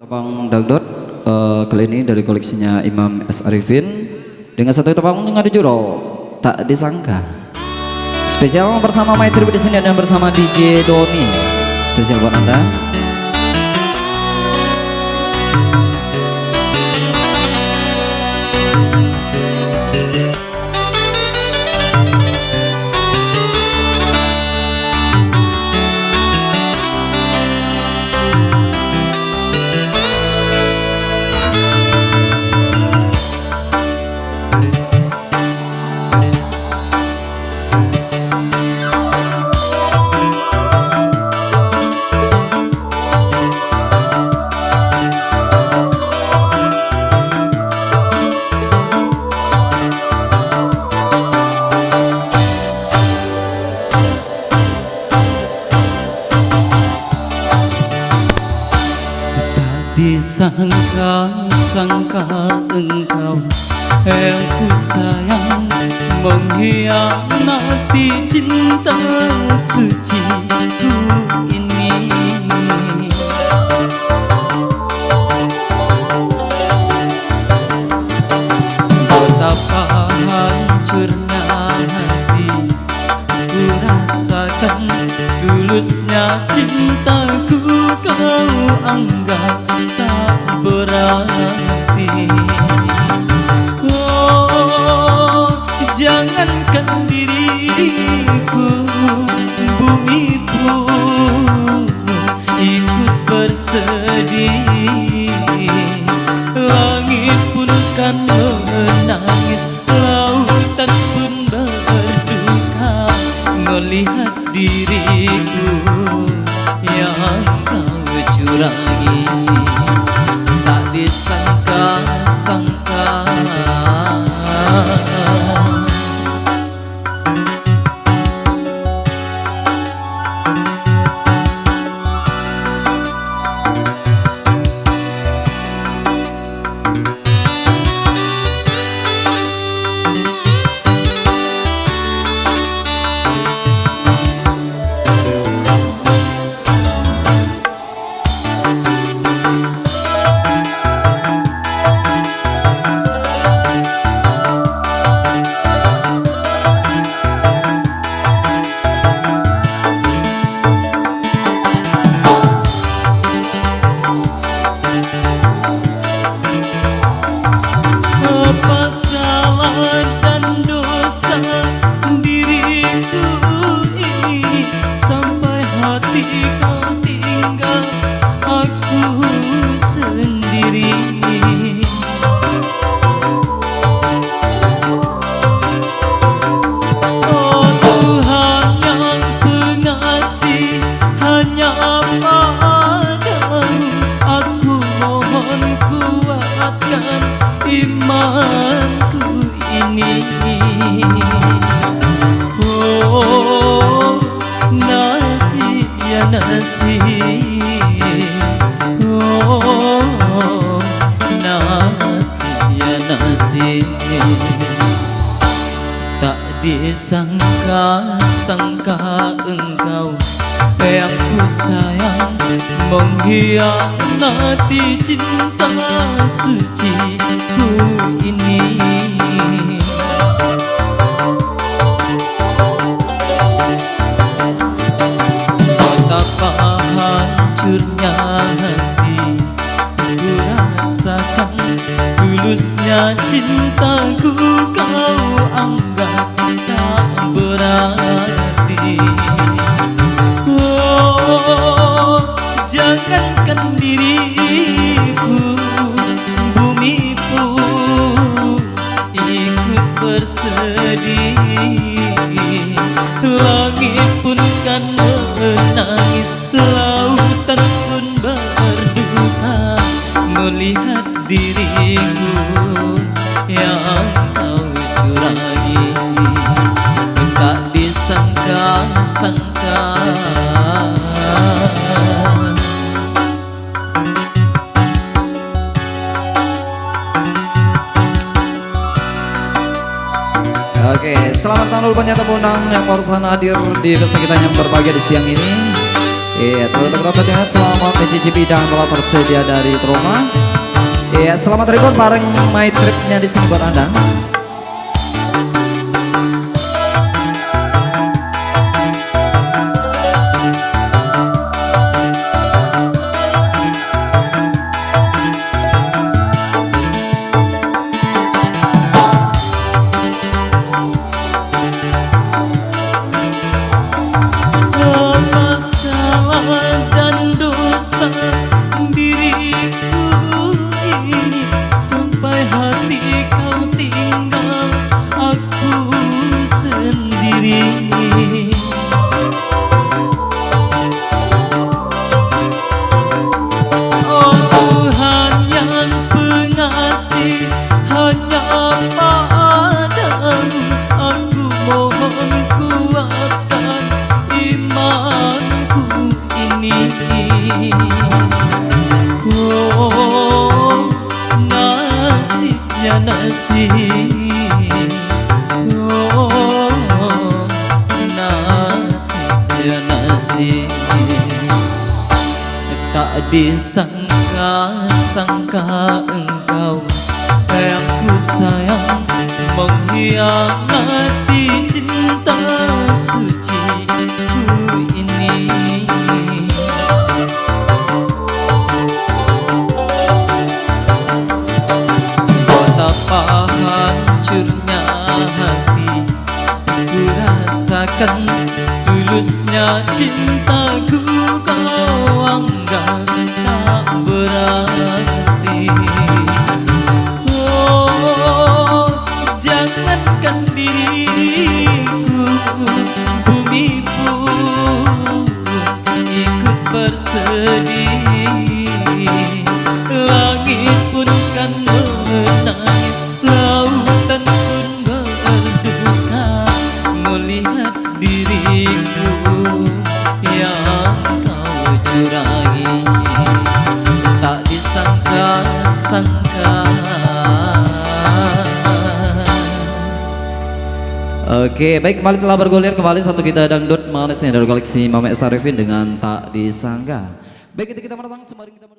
Topang dangdut kali ini dari koleksinya Imam S. Arifin dengan satu topang ngadu juro tak disangka. Spesial bersama Maitri di sini dan bersama DJ Doni. Spesial buat Anda. Disangka-sangka engkau yang ku sayang mengkhianati cinta suci ku ini. Betapa hancurnya hati ku rasakan, tulusnya cintaku kau anggap tak berarti. Oh, jangankan diriku, bumi pun ikut bersedih. Langit pun kan menangis, lautan pun berduka melihat diriku yang kau curangi. Tak disangka-sangka kau tinggal aku sendiri. Oh Tuhan yang pengasih, hanya padamu aku mohon kuatkan imanku ini. Oh nasib, oh nasib ya nasib. Tak disangka-sangka engkau yang ku sayang mengkhianati cinta suci ku ini. Betapa hancurnya hati ku rasakan, tulusnya cintaku kau anggap tak berarti. Oh, jangankan diriku, bumi pun ikut bersedih. Langit pun kan menangis, lautan pun berduka melihat diriku yang kau curangi. Tak disangka-sangka Oke, selamat tahun dulu penyata punang yang barusan hadir di desa kita yang berbahagia di siang ini. Iya, teman-teman selamat mencicipi dan telah bersedia dari rumah. Iya, selamat record bareng My Tripnya di sini buat Anda. Oh, nasibnya nasi. Oh, nasibnya nasi. Tak disangka-sangka engkau yang ku sayang mengkhianati cinta suci ku ini. Betapa hancurnya hati ku rasakan, tulusnya cintaku kau anggap tak berarti. Oh, jangankan diriku, bumi pun ikut bersedih. Langit pun kan menangis, lautan pun berduka melihat diriku yang kau curangi. Tak disangka-sangka. Oke, baik, kembali telah bergulir kembali satu kita dangdut manisnya dari koleksi Mama S. Arifin dengan Tak Disangka. Baik, kita mendatang sembari kita